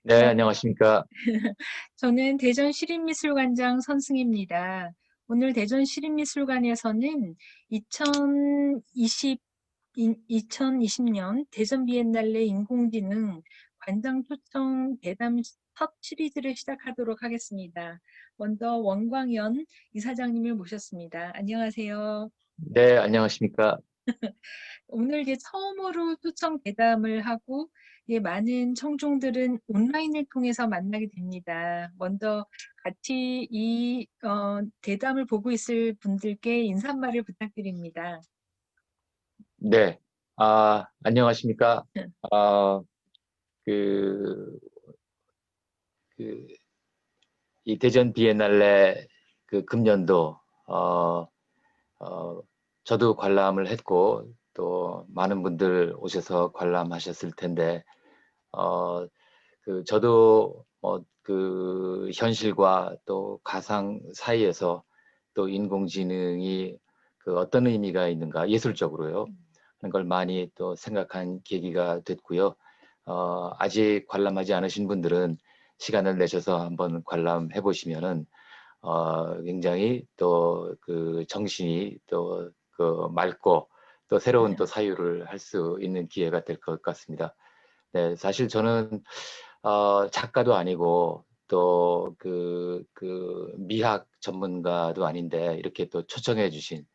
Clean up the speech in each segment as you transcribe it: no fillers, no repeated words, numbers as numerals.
네, 저 안녕하십니까. 저는 대전시립미술관장 선승입니다. 오늘 대전시립미술관에서는 2020년 대전 비엔날레 인공지능 관장 초청 대담 첫 시리즈를 시작하도록 하겠습니다. 먼저 원광현 이사장님을 모셨습니다. 안녕하세요. 네, 안녕하십니까. 오늘 이제 처음으로 초청 대담을 하고 많은 청중들은 온라인을 통해서 만나게 됩니다. 먼저 같이 이 대담을 보고 있을 분들께 인사말을 부탁드립니다. 네, 안녕하십니까. 아, 그, 그, 이 대전 비엔날레 금년도, 어, 어, 저도 관람을 했고, 또 많은 분들 오셔서 관람하셨을 텐데, 어, 저도 현실과 또 가상 사이에서 또 인공지능이 어떤 의미가 있는가 예술적으로요 하는 걸 많이 또 생각한 계기가 됐고요. 아직 관람하지 않으신 분들은 시간을 내셔서 한번 관람해 보시면은 굉장히 또 정신이 또 맑고 또 새로운 또 사유를 할 수 있는 기회가 될 것 같습니다. 네, 사실 저는 작가도 아니고 또 미학 전문가도 아닌데 이렇게 또 초청해 주신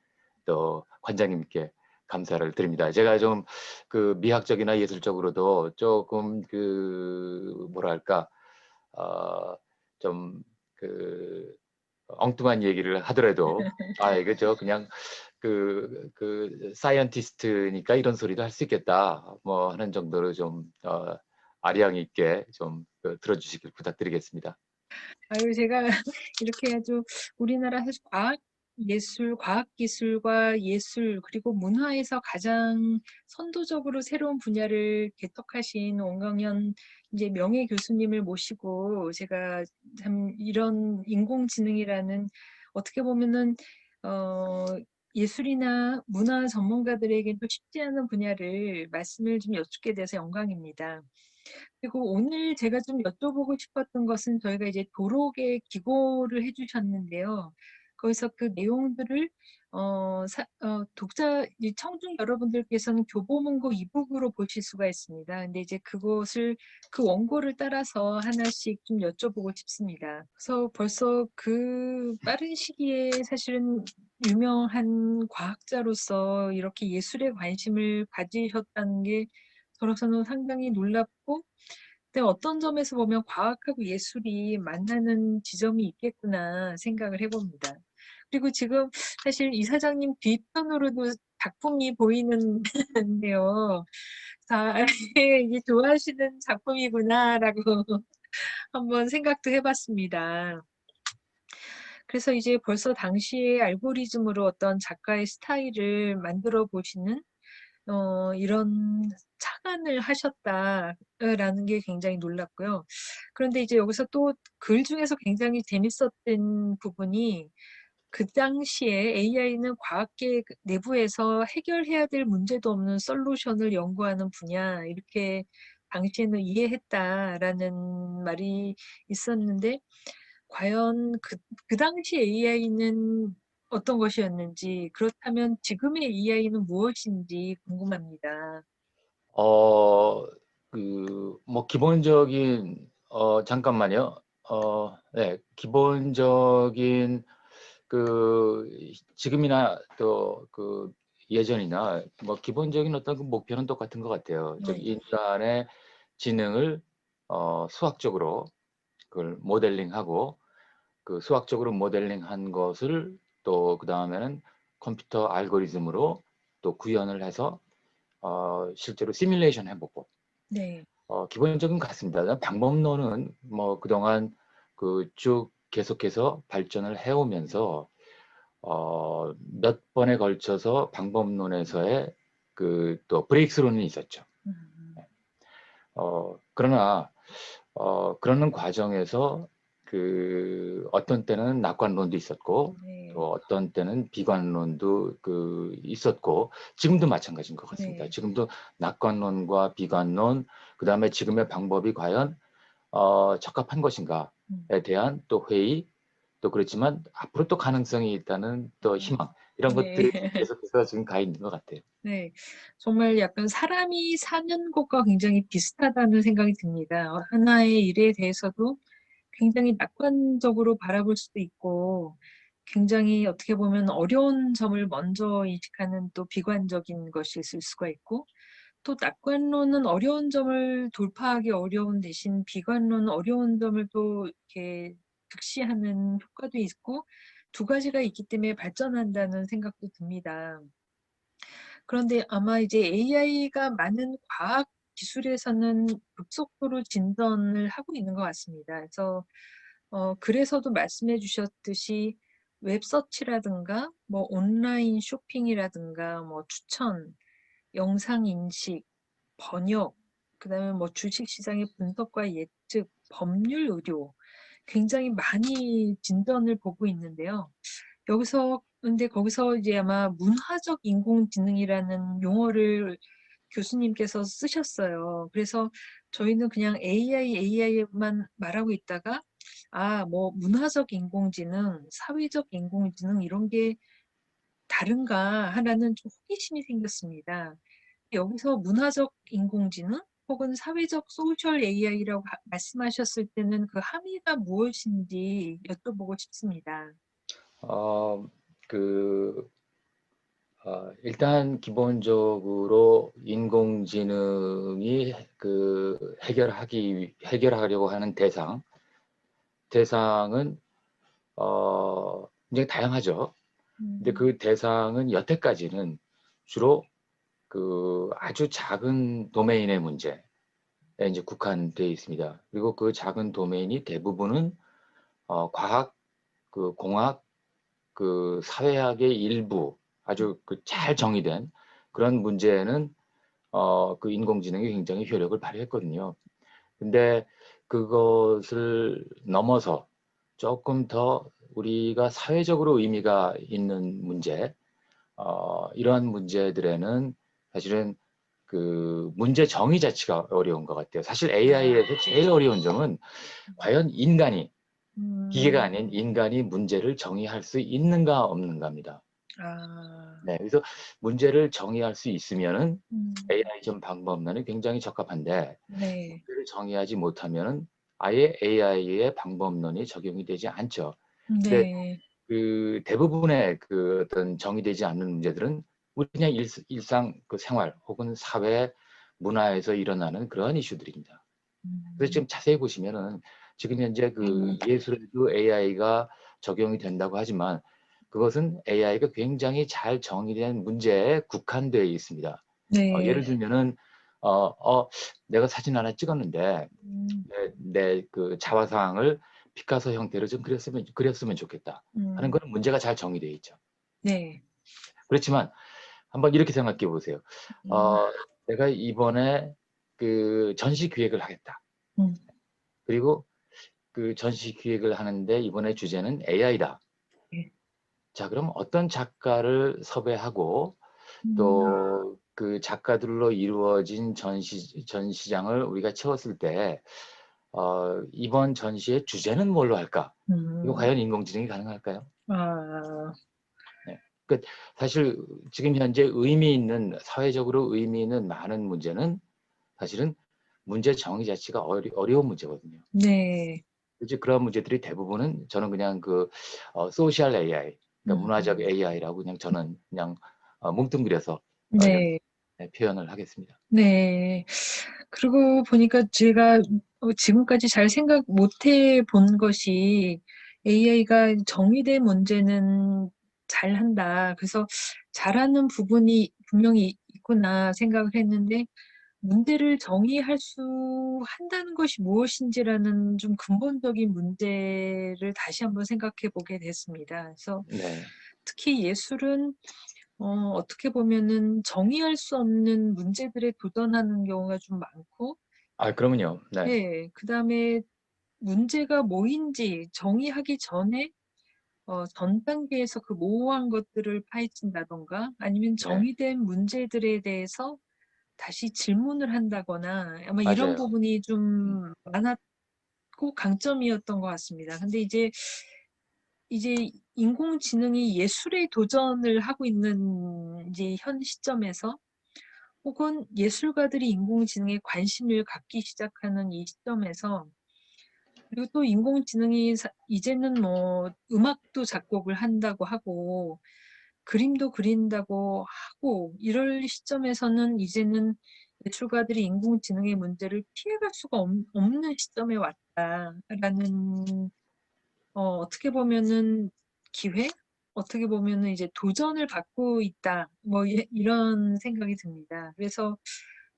또 관장님께 감사를 드립니다. 제가 좀 미학적이나 예술적으로도 조금 뭐랄까 어, 좀그 엉뚱한 얘기를 하더라도 이거 저 그냥 사이언티스트니까 이런 소리도 할 수 있겠다 뭐 하는 정도로 좀 아리랑 있게 좀 들어주시길 부탁드리겠습니다. 아유, 제가 이렇게 아주 우리나라 사실 과학기술과 예술, 그리고 문화에서 가장 선도적으로 새로운 분야를 개척하신 원광현 이제 명예 교수님을 모시고 제가 참 이런 인공지능이라는 어떻게 보면은 어, 예술이나 문화 전문가들에게도 쉽지 않은 분야를 말씀을 좀 여쭙게 돼서 영광입니다. 그리고 오늘 제가 좀 여쭤보고 싶었던 것은 저희가 이제 도록에 기고를 해주셨는데요. 거기서 그 내용들을 독자, 이 청중 여러분들께서는 교보문고 이북으로 보실 수가 있습니다. 근데 이제 그것을 그 원고를 따라서 하나씩 좀 여쭤보고 싶습니다. 그래서 벌써 그 빠른 시기에 사실은 유명한 과학자로서 이렇게 예술에 관심을 가지셨다는 게 저로서는 상당히 놀랍고 근데 어떤 점에서 보면 과학하고 예술이 만나는 지점이 있겠구나 생각을 해봅니다. 그리고 지금 사실 이사장님 뒤편으로도 작품이 보이는데요. 자, 이게 좋아하시는 작품이구나라고 한번 생각도 해봤습니다. 그래서 이제 벌써 당시에 알고리즘으로 어떤 작가의 스타일을 만들어 보시는 이런 착안을 하셨다라는 게 굉장히 놀랐고요. 그런데 이제 여기서 또 글 중에서 굉장히 재밌었던 부분이 그 당시에 AI는 과학계 내부에서 해결해야 될 문제도 없는 솔루션을 연구하는 분야, 이렇게 당시에는 이해했다라는 말이 있었는데, 과연 그 당시 AI는 어떤 것이었는지, 그렇다면 지금의 AI는 무엇인지 궁금합니다. 어, 뭐 기본적인 잠깐만요. 네, 기본적인 그 지금이나 또 예전이나 뭐 기본적인 어떤 목표는 똑같은 것 같아요. 즉 네. 인간의 지능을 수학적으로 그걸 모델링하고 수학적으로 모델링한 것을 또 그다음에는 컴퓨터 알고리즘으로 또 구현을 해서 실제로 시뮬레이션 해보고 네. 기본적인 것 같습니다. 방법론은 뭐 그동안 쭉 계속해서 발전을 해오면서 몇 번에 걸쳐서 방법론에서의 또 브레이크스루는 있었죠. 음, 그러나 그러는 과정에서 어떤 때는 낙관론도 있었고 네. 또 어떤 때는 비관론도 있었고 지금도 마찬가지인 것 같습니다. 네. 지금도 낙관론과 비관론 그다음에 지금의 방법이 과연 적합한 것인가에 음. 대한 또 회의, 또 그렇지만 앞으로 또 가능성이 있다는 또 희망, 이런 네. 것들이 계속해서 지금 가 있는 것 같아요. 네. 정말 약간 사람이 사는 것과 굉장히 비슷하다는 생각이 듭니다. 하나의 일에 대해서도 굉장히 낙관적으로 바라볼 수도 있고, 굉장히 어떻게 보면 어려운 점을 먼저 인식하는 또 비관적인 것이 있을 수가 있고, 또 낙관론은 어려운 점을 돌파하기 어려운 대신 비관론은 어려운 점을 또 이렇게 극시하는 효과도 있고, 두 가지가 있기 때문에 발전한다는 생각도 듭니다. 그런데 아마 이제 AI가 많은 과학 기술에서는 급속도로 진전을 하고 있는 것 같습니다. 그래서 그래서도 말씀해 주셨듯이 웹 서치라든가 뭐 온라인 쇼핑이라든가 뭐 추천, 영상 인식, 번역, 그다음에 뭐 주식 시장의 분석과 예측, 법률 의료 굉장히 많이 진전을 보고 있는데요. 근데 거기서 이제 아마 문화적 인공지능이라는 용어를 교수님께서 쓰셨어요. 그래서 저희는 그냥 AI만 말하고 있다가 뭐 문화적 인공지능, 사회적 인공지능 이런 게 다른가 하나는 좀 호기심이 생겼습니다. 여기서 문화적 인공지능 혹은 사회적 소셜 AI라고 말씀하셨을 때는 그 함의가 무엇인지 여쭤보고 싶습니다. 어, 그, 일단 기본적으로 인공지능이 해결하려고 하는 대상은 굉장히 다양하죠. 근데 그 대상은 여태까지는 주로 그 아주 작은 도메인의 문제에 이제 국한되어 있습니다. 그리고 그 작은 도메인이 대부분은 과학, 공학, 사회학의 일부 아주 잘 정의된 그런 문제는 그 인공지능이 굉장히 효력을 발휘했거든요. 근데 그것을 넘어서 조금 더 우리가 사회적으로 의미가 있는 문제, 이러한 문제들에는 사실은 그 문제 정의 자체가 어려운 것 같아요. 사실 AI에서 제일 어려운 점은 과연 기계가 아닌 인간이 문제를 정의할 수 있는가 없는가입니다. 네, 그래서 문제를 정의할 수 있으면은 AI 전 방법론이 굉장히 적합한데, 네. 문제를 정의하지 못하면은 아예 AI의 방법론이 적용이 되지 않죠. 근데 네. 그 대부분의 그 어떤 정의되지 않는 문제들은 우리 그냥 일상 그 생활 혹은 사회 문화에서 일어나는 그런 이슈들입니다. 그래서 지금 자세히 보시면은 지금 현재 그 예술에도 AI가 적용이 된다고 하지만 그것은 AI가 굉장히 잘 정의된 문제에 국한되어 있습니다. 네. 예를 들면은 내가 사진 하나 찍었는데 내 그 자화상을 피카소 형태로 좀 그렸으면 좋겠다 하는 음. 그런 문제가 잘 정의되어 있죠. 네. 그렇지만 한번 이렇게 생각해 보세요. 음. 내가 이번에 그 전시 기획을 하겠다. 음. 그리고 그 전시 기획을 하는데 이번에 주제는 AI다. 네. 자, 그럼 어떤 작가를 섭외하고 음. 또 그 작가들로 이루어진 전시장을 우리가 채웠을 때 이번 전시의 주제는 뭘로 할까? 이거 음. 과연 인공지능이 가능할까요? 아. 네. 그 사실 지금 현재 사회적으로 의미 있는 많은 문제는 사실은 문제 정의 자체가 어려운 문제거든요. 네. 그래서 그런 문제들이 대부분은 저는 그냥 소셜 AI, 그러니까 문화적 음. AI라고 그냥 저는 그냥 뭉뚱그려서 이렇게 네. 표현을 하겠습니다. 네. 그러고 보니까 제가 지금까지 잘 생각 못해 본 것이 AI가 정의된 문제는 잘한다. 그래서 잘하는 부분이 분명히 있구나 생각을 했는데 문제를 정의할 수 한다는 것이 무엇인지라는 좀 근본적인 문제를 다시 한번 생각해 보게 됐습니다. 그래서 네. 특히 예술은 어떻게 보면은 정의할 수 없는 문제들에 도전하는 경우가 좀 많고 그러면요. 네. 네. 그다음에 문제가 뭐인지 정의하기 전에 전 단계에서 그 모호한 것들을 파헤친다든가 아니면 네. 정의된 문제들에 대해서 다시 질문을 한다거나 아마 이런 맞아요. 부분이 음. 좀 많았던 꼭 강점이었던 것 같습니다. 근데 이제 인공지능이 예술에 도전을 하고 있는 이제 현 시점에서, 혹은 예술가들이 인공지능에 관심을 갖기 시작하는 이 시점에서, 그리고 또 인공지능이 이제는 뭐 음악도 작곡을 한다고 하고 그림도 그린다고 하고, 이럴 시점에서는 이제는 예술가들이 인공지능의 문제를 피해갈 수가 없는 시점에 왔다라는, 어떻게 보면은 기회? 어떻게 보면은 이제 도전을 받고 있다. 뭐 이런 생각이 듭니다. 그래서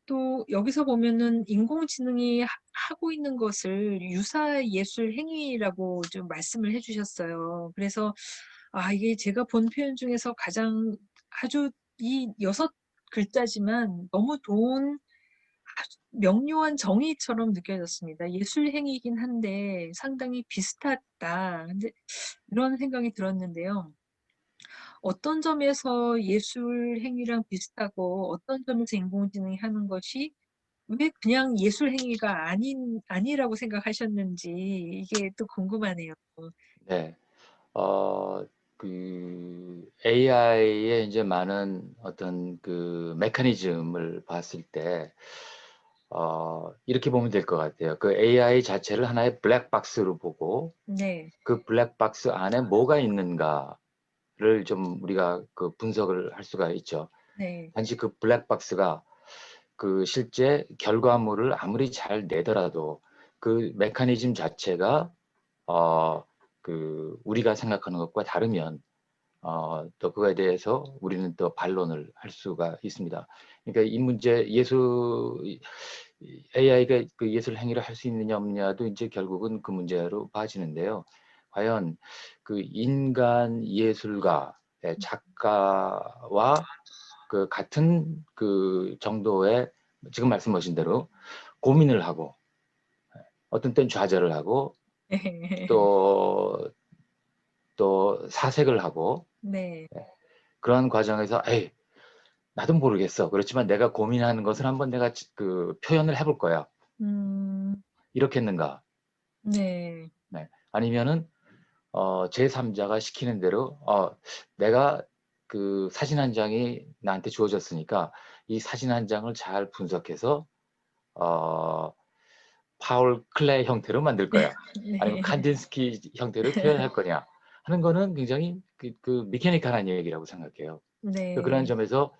또 여기서 보면은 인공지능이 하고 있는 것을 유사 예술 행위라고 좀 말씀을 해 주셨어요. 그래서 이게 제가 본 표현 중에서 가장 아주, 이 6글자지만 너무 좋은 아주 명료한 정의처럼 느껴졌습니다. 예술 행위이긴 한데 상당히 비슷하다. 근데 이런 생각이 들었는데요. 어떤 점에서 예술 행위랑 비슷하고 어떤 점에서 인공지능이 하는 것이 왜 그냥 예술 행위가 아니라고 생각하셨는지, 이게 또 궁금하네요. 네. 어, 그 AI의 이제 많은 어떤 그 메커니즘을 봤을 때, 이렇게 보면 될 것 같아요. 그 AI 자체를 하나의 블랙박스로 보고 네. 그 블랙박스 안에 뭐가 있는가를 좀 우리가 그 분석을 할 수가 있죠. 네. 단지 그 블랙박스가 그 실제 결과물을 아무리 잘 내더라도 그 메커니즘 자체가 어, 그 우리가 생각하는 것과 다르면 또 그거에 대해서 우리는 또 반론을 할 수가 있습니다. 그러니까 이 문제 AI가 그 예술 행위를 할 수 있느냐 없느냐도 이제 결국은 그 문제로 빠지는데요. 과연 그 인간 예술가의 작가와 그 같은 그 정도의 지금 말씀하신 대로 고민을 하고 어떤 때는 좌절을 하고 또 사색을 하고 네. 그러한 과정에서 에이 나도 모르겠어. 그렇지만 내가 고민하는 것을 한번 내가 그 표현을 해볼 거야. 음. 이렇겠는가? 네. 네. 아니면은 제3자가 시키는 대로 내가 그 사진 한 장이 나한테 주어졌으니까 이 사진 한 장을 잘 분석해서 어, 파울 클레 형태로 만들 거야. 아니면 네. 칸딘스키 형태로 표현할 거냐 하는 거는 굉장히 그 미케니컬한 얘기라고 생각해요. 그런 네. 점에서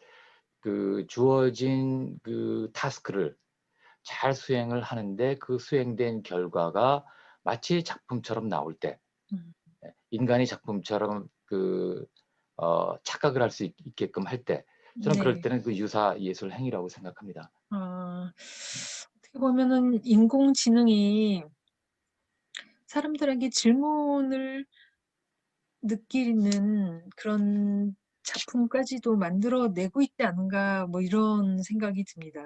그 주어진 그 타스크를 잘 수행을 하는데 그 수행된 결과가 마치 작품처럼 나올 때 음. 인간이 작품처럼 그 착각을 할 수 있게끔 할 때 저는 그럴 네. 때는 그 유사 예술 행위라고 생각합니다. 어떻게 보면은 인공지능이 사람들에게 질문을 느끼는 그런 작품까지도 만들어내고 있지 않은가, 뭐 이런 생각이 듭니다.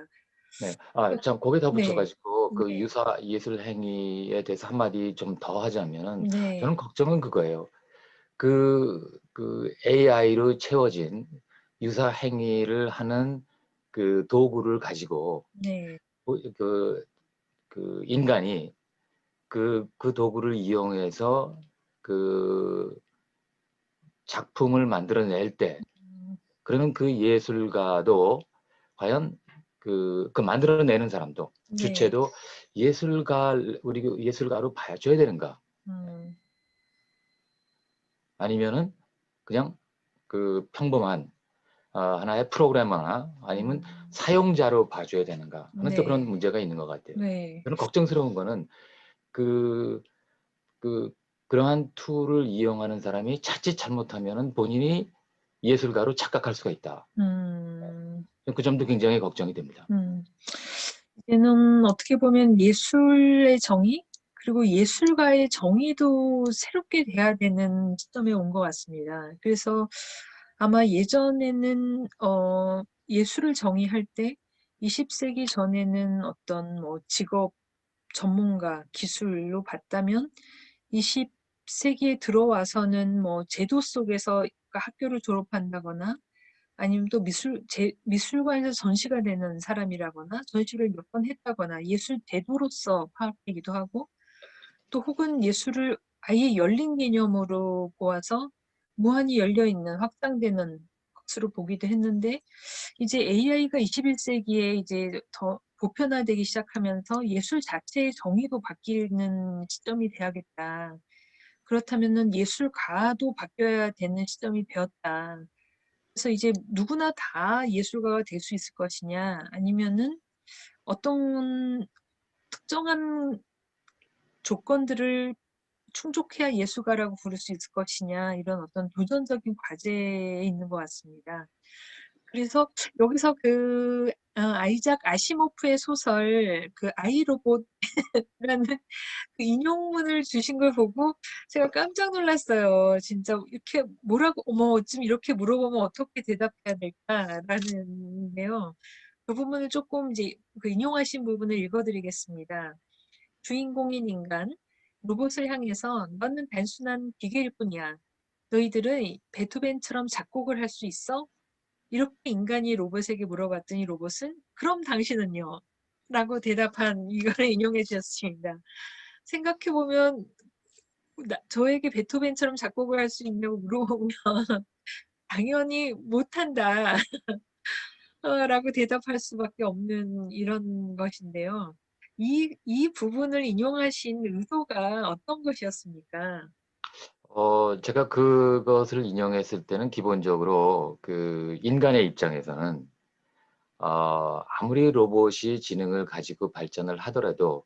네. 그 참 거기다 네. 붙여가지고 그 네. 유사 예술 행위에 대해서 한마디 좀 더 하자면은 저는 네. 걱정은 그거예요. 그 AI로 채워진 유사 행위를 하는 그 도구를 가지고 네. 그, 그 인간이 그 도구를 이용해서 그 작품을 만들어낼 때 음. 그러면 그 예술가도 과연 그 만들어내는 사람도 네. 주체도 우리 예술가로 봐줘야 되는가? 음. 아니면은 그냥 그 평범한 하나의 프로그래머나 아니면 음. 사용자로 봐줘야 되는가 하는 또 그런 네. 문제가 있는 것 같아요. 네. 저는 걱정스러운 거는 그, 그, 그러한 툴을 이용하는 사람이 자칫 잘못하면은 본인이 예술가로 착각할 수가 있다. 음. 그 점도 굉장히 걱정이 됩니다. 음. 이제는 어떻게 보면 예술의 정의, 그리고 예술가의 정의도 새롭게 돼야 되는 시점에 온 것 같습니다. 그래서 아마 예전에는 예술을 정의할 때 20세기 전에는 어떤 뭐 직업 전문가, 기술로 봤다면 20세기에 들어와서는 뭐 제도 속에서, 그러니까 학교를 졸업한다거나 아니면 또 미술관에서 전시가 되는 사람이라거나 전시를 몇 번 했다거나 예술 대도로서 파악되기도 하고, 또 혹은 예술을 아예 열린 개념으로 보아서 무한히 열려 있는 확장되는 것으로 보기도 했는데 이제 AI가 21세기에 이제 더 보편화되기 시작하면서 예술 자체의 정의도 바뀌는 시점이 돼야겠다. 그렇다면은 예술가도 바뀌어야 되는 시점이 되었다. 그래서 이제 누구나 다 예술가가 될 수 있을 것이냐, 아니면은 어떤 특정한 조건들을 충족해야 예술가라고 부를 수 있을 것이냐, 이런 어떤 도전적인 과제에 있는 것 같습니다. 그래서 여기서 아이작 아시모프의 소설 그 아이로봇이라는 그 인용문을 주신 걸 보고 제가 깜짝 놀랐어요. 진짜 이렇게 뭐라고 어머 어쩜 이렇게 물어보면 어떻게 대답해야 될까라는데요. 그 부분을 조금 이제 그 인용하신 부분을 읽어드리겠습니다. 주인공인 인간 로봇을 향해서 너는 단순한 기계일 뿐이야. 너희들은 베토벤처럼 작곡을 할 수 있어? 이렇게 인간이 로봇에게 물어봤더니 로봇은 그럼 당신은요? 라고 대답한 이거를 인용해 주셨습니다. 생각해보면 저에게 베토벤처럼 작곡을 할 수 있냐고 물어보면 당연히 못한다 라고 대답할 수밖에 없는 이런 것인데요. 이 부분을 인용하신 의도가 어떤 것이었습니까? 제가 그것을 인용했을 때는 기본적으로 그 인간의 입장에서는 아무리 로봇이 지능을 가지고 발전을 하더라도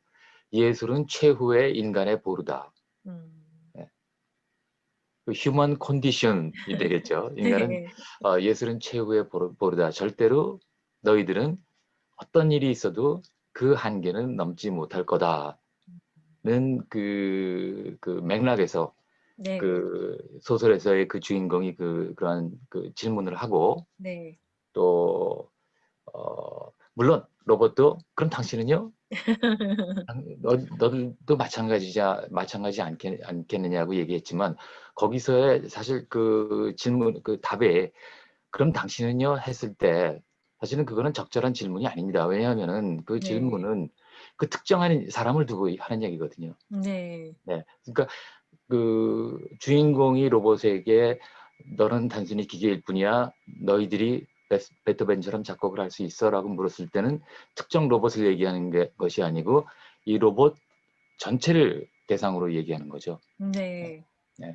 예술은 최후의 인간의 보루다. 음, 네. 그 휴먼 컨디션이 되겠죠. 인간은 네, 예술은 최후의 보루다. 절대로 너희들은 어떤 일이 있어도 그 한계는 넘지 못할 거다는 그 맥락에서 네, 그 소설에서의 그 주인공이 그러한 그 질문을 하고 네. 또 물론 로봇도 그럼 당신은요? 너도 마찬가지 않겠느냐고 얘기했지만 거기서의 사실 그 질문 그 답에 그럼 당신은요 했을 때 사실은 그거는 적절한 질문이 아닙니다. 왜냐하면은 그 네, 질문은 그 특정한 사람을 두고 하는 얘기거든요. 네, 네, 그러니까 그 주인공이 로봇에게 너는 단순히 기계일 뿐이야. 너희들이 베토벤처럼 작곡을 할 수 있어라고 물었을 때는 특정 로봇을 얘기하는 것이 아니고 이 로봇 전체를 대상으로 얘기하는 거죠. 네. 네. 네.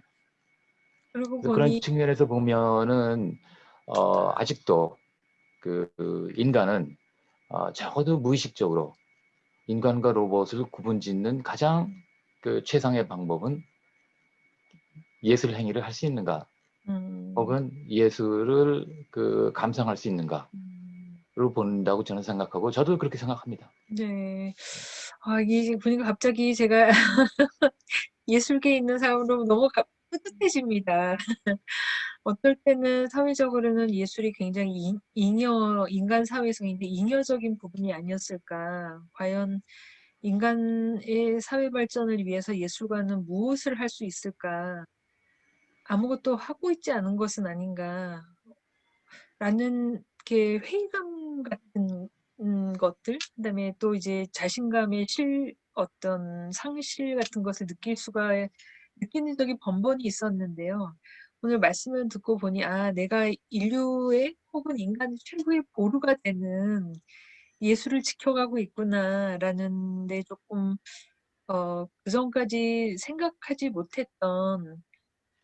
그러고 그래서 그런 보니, 측면에서 보면은 아직도 그 인간은 적어도 무의식적으로 인간과 로봇을 구분짓는 가장 그 최상의 방법은 예술 행위를 할 수 있는가 음, 혹은 예술을 그 감상할 수 있는가로 음, 본다고 저는 생각하고 저도 그렇게 생각합니다. 네. 이게 보니까 갑자기 제가 예술계에 있는 사람으로 너무 뿌듯해집니다. 어떨 때는 사회적으로는 예술이 굉장히 인간 사회성인데 잉여적인 부분이 아니었을까. 과연 인간의 사회 발전을 위해서 예술가는 무엇을 할 수 있을까. 아무것도 하고 있지 않은 것은 아닌가. 라는 게 회의감 같은 것들, 그다음에 또 이제 자신감의 어떤 상실 같은 것을 느끼는 적이 번번이 있었는데요. 오늘 말씀을 듣고 보니, 내가 인류의 혹은 인간의 최고의 보루가 되는 예술을 지켜가고 있구나라는 데 조금, 그전까지 생각하지 못했던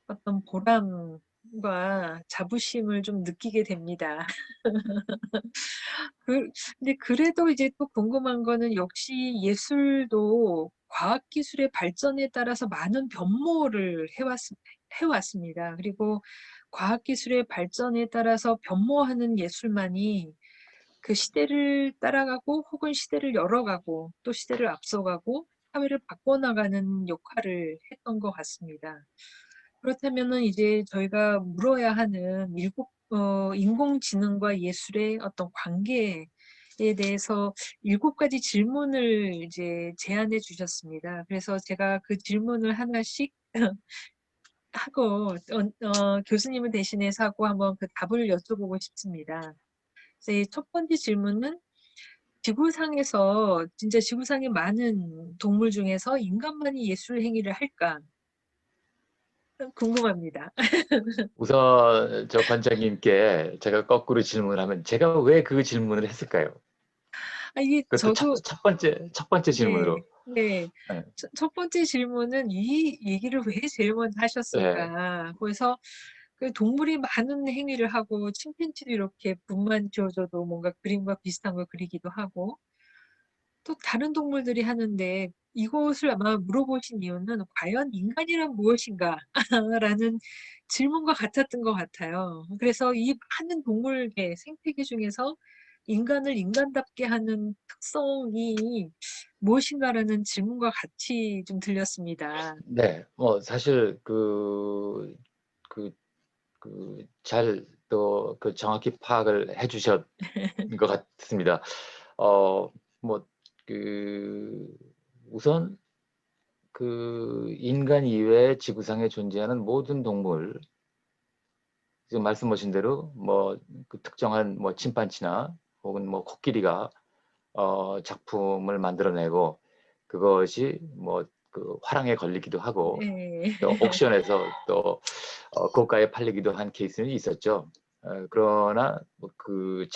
어떤 보람과 자부심을 좀 느끼게 됩니다. 근데 그래도 이제 또 궁금한 거는 역시 예술도 과학기술의 발전에 따라서 많은 변모를 해왔습니다. 그리고 과학기술의 발전에 따라서 변모하는 예술만이 그 시대를 따라가고 혹은 시대를 열어가고 또 시대를 앞서가고 사회를 바꿔나가는 역할을 했던 것 같습니다. 그렇다면은 이제 저희가 물어야 하는 인공지능과 예술의 어떤 관계에 대해서 7가지 질문을 이제 제안해 주셨습니다. 그래서 제가 그 질문을 하나씩 하고, 교수님을 대신해서 하고 한번 그 답을 여쭤보고 싶습니다. 그래서 첫 번째 질문은 지구상에서 진짜 지구상의 많은 동물 중에서 인간만이 예술 행위를 할까? 궁금합니다. 우선 저 관장님께 제가 거꾸로 질문을 하면 제가 왜 그 질문을 했을까요? 이게 그것도 저도 첫 번째 네. 질문으로. 네. 네. 첫 번째 질문은 이 얘기를 왜 제일 먼저 네. 하셨을까? 그래서 그 동물이 많은 행위를 하고 침팬지도 이렇게 붓만 쥐어줘도 뭔가 그림과 비슷한 걸 그리기도 하고 또 다른 동물들이 하는데 이것을 아마 물어보신 이유는 '과연 인간이란 무엇인가?' 라는 질문과 같았던 것 같아요. 그래서 이 많은 동물계, 생태계 중에서 '인간을 인간답게 하는 특성이 무엇인가?'라는 질문과 같이 좀 들렸습니다. 네. 뭐 사실 그 잘 또 정확히 파악을 해 주셨 것 같습니다. 어 뭐 그 우선 인간 이외에 지구상에 존재하는 모든 동물, 지금 말씀하신 대로 뭐 특정한 뭐 침판치나 혹은 뭐 코끼리가 작품을 만들어내고 그것이 뭐 화랑에 걸리기도 하고 네. 또 옥션에서 또 고가에 팔리기도 한 케이스는 있었죠. 그러나 뭐 그걸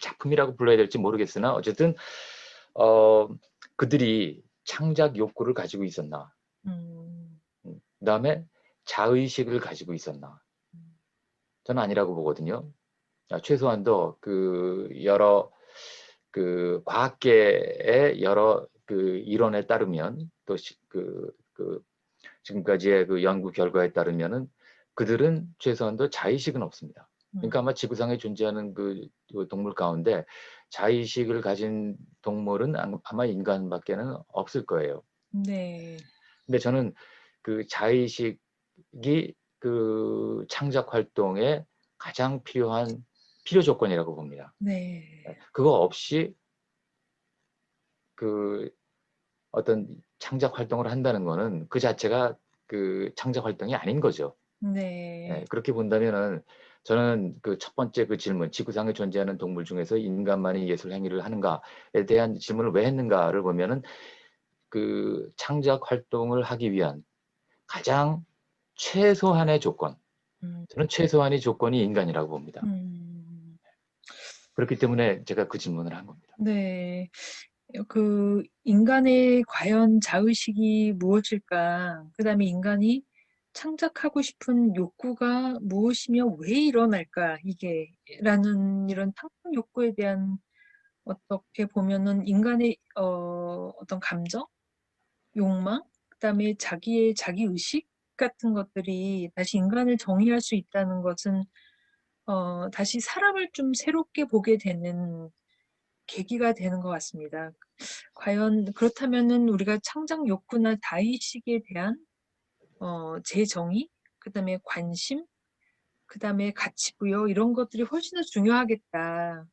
작품이라고 불러야 될지 모르겠으나 어쨌든 어 그들이 창작 욕구를 가지고 있었나? 음. 그다음에 자의식을 가지고 있었나? 음. 저는 아니라고 보거든요. 최소한도 여러 과학계의 여러 이론에 따르면 또 지금까지의 연구 결과에 따르면은 그들은 최소한도 자의식은 없습니다. 그러니까 음. 아마 지구상에 존재하는 동물 가운데 자의식을 가진 동물은 아마 인간밖에는 없을 거예요. 네. 근데 저는 자의식이 창작 활동에 가장 필요한 필요 조건이라고 봅니다. 네. 그거 없이 그 어떤 창작 활동을 한다는 거는 그 자체가 창작 활동이 아닌 거죠. 네. 예, 그렇게 본다면은 저는 첫 번째 질문, 지구상에 존재하는 동물 중에서 인간만이 예술 행위를 하는가에 대한 질문을 왜 했는가를 보면은 창작 활동을 하기 위한 가장 최소한의 조건, 음. 저는 최소한의 조건이 인간이라고 봅니다. 음. 그렇기 때문에 제가 그 질문을 한 겁니다. 네. 그 인간의 과연 자의식이 무엇일까? 그다음에 인간이 창작하고 싶은 욕구가 무엇이며 왜 일어날까 이게? 라는 이런 창작 욕구에 대한 어떻게 보면은 인간의 어떤 감정, 욕망, 그다음에 자기의 자기의식 같은 것들이 다시 인간을 정의할 수 있다는 것은 다시 사람을 좀 새롭게 보게 되는 계기가 되는 것 같습니다. 과연 그렇다면은 우리가 창작 욕구나 다의식에 대한 재정의, 그다음에 관심, 그다음에 가치 부여 이런 것들이 훨씬 더 중요하겠다.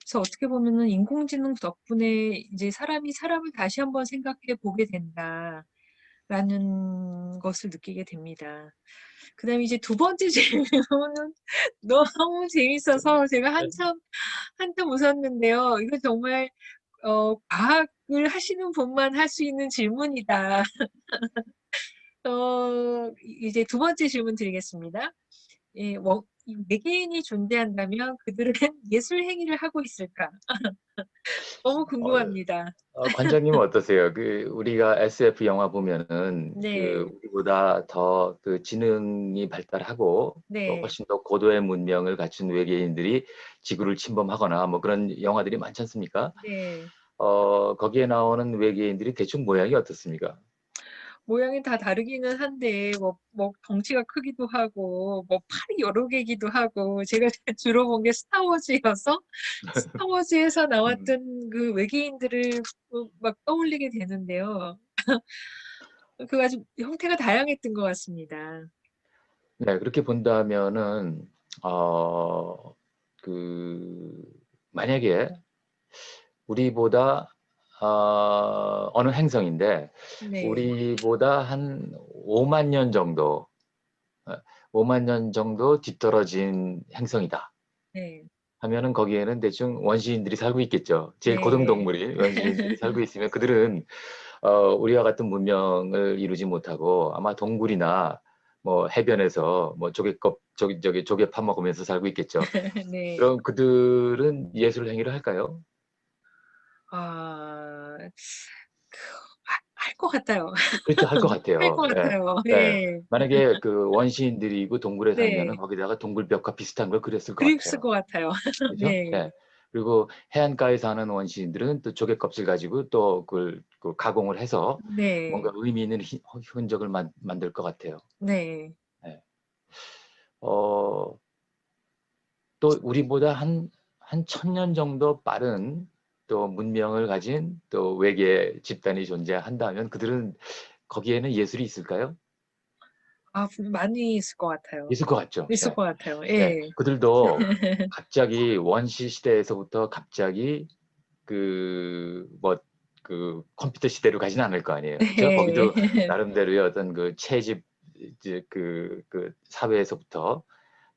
그래서 어떻게 보면은 '인공지능 덕분에 이제 사람이 사람을 다시 한번 생각해 보게 된다.'라는 것을 느끼게 됩니다. 그다음에 이제 두 번째 질문은 너무 재밌어서 제가 한참 웃었는데요. 이거 정말 과학을 하시는 분만 할 수 있는 질문이다. 이제 두 번째 질문 드리겠습니다. 예, 이 외계인이 존재한다면 그들은 예술 행위를 하고 있을까? 너무 어 궁금합니다. 관장님은 어떠세요? 우리가 SF 영화 보면은 네. 우리보다 더 지능이 발달하고 또 네. 훨씬 더 고도의 문명을 갖춘 외계인들이 지구를 침범하거나 뭐 그런 영화들이 많지 않습니까? 네. 거기에 나오는 외계인들이 대충 모양이 어떻습니까? 모양이 다 다르기는 한데 뭐 덩치가 크기도 하고 뭐 팔이 여러 개기도 하고 제가 주로 본 게 스타워즈여서 스타워즈에서 음. 나왔던 그 외계인들을 막 떠올리게 되는데요. 아주 형태가 다양했던 것 같습니다. 네, 그렇게 본다면은 어 그 만약에 우리보다 어느 행성인데 네. 우리보다 한 5만 년 정도, 어 5만 년 정도 뒤떨어진 행성이다. 네. 하면은 거기에는 대충 원시인들이 살고 있겠죠. 제일 네. 고등동물이 원시인들이 살고 있으면 그들은 우리와 같은 문명을 이루지 못하고 아마 동굴이나 뭐 해변에서 뭐 조개 파먹으면서 살고 있겠죠. 네. 그럼 그들은 예술 행위를 할까요? 아. 할 것 같아요. 그렇죠. 할 것 할 같아요. 것 예. 같아요. 예. 네. 만약에 그 원시인들이고 동굴에 살면은 네. 거기다가 동굴벽과 비슷한 걸 그렸을 것 그랬을 같아요. 것 같아요. 그죠? 네. 예. 그리고 해안가에 사는 원시인들은 또 조개 껍질 가지고 또 그걸 그 가공을 해서 뭔가 네. 의미 있는 흔적을 만들 것 같아요. 네. 예. 어, 또 우리보다 한 1000년 정도 빠른 또 문명을 가진 또 외계 집단이 존재한다면 그들은 거기에는 예술이 있을까요? 많이 있을 것 같아요. 있을 것 같죠. 있을 예. 것 같아요. 예. 예. 그들도 갑자기 원시 시대에서부터 갑자기 뭐 컴퓨터 시대로 가진 않을 거 아니에요. 그죠? 네. 거기도 나름대로의 어떤 그 채집 이제 그 사회에서부터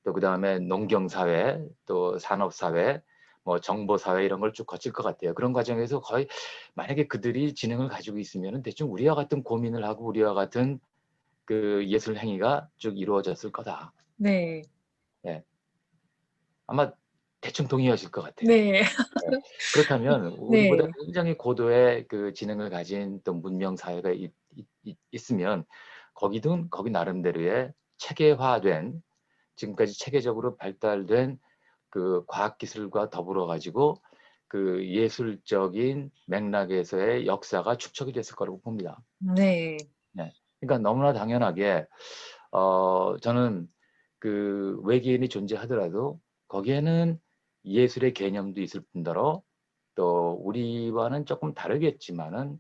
또 그다음에 농경 사회, 또 산업 사회, 뭐 정보 사회 이런 걸 쭉 거칠 것 같아요. 그런 과정에서 거의 만약에 그들이 지능을 가지고 있으면은 대충 우리와 같은 고민을 하고 우리와 같은 그 예술 행위가 쭉 이루어졌을 거다. 네. 예. 아마 대충 동의하실 것 같아요. 네. 예. 그렇다면 우리보다 네. 굉장히 고도의 그 지능을 가진 또 문명 사회가 있으면 거기 나름대로의 체계화된 지금까지 체계적으로 발달된 그 과학 기술과 더불어 가지고 그 예술적인 맥락에서의 역사가 축적이 됐을 거라고 봅니다. 네. 네. 그러니까 너무나 당연하게 저는 그 외계인이 존재하더라도 거기에는 예술의 개념도 있을 뿐더러 또 우리와는 조금 다르겠지만은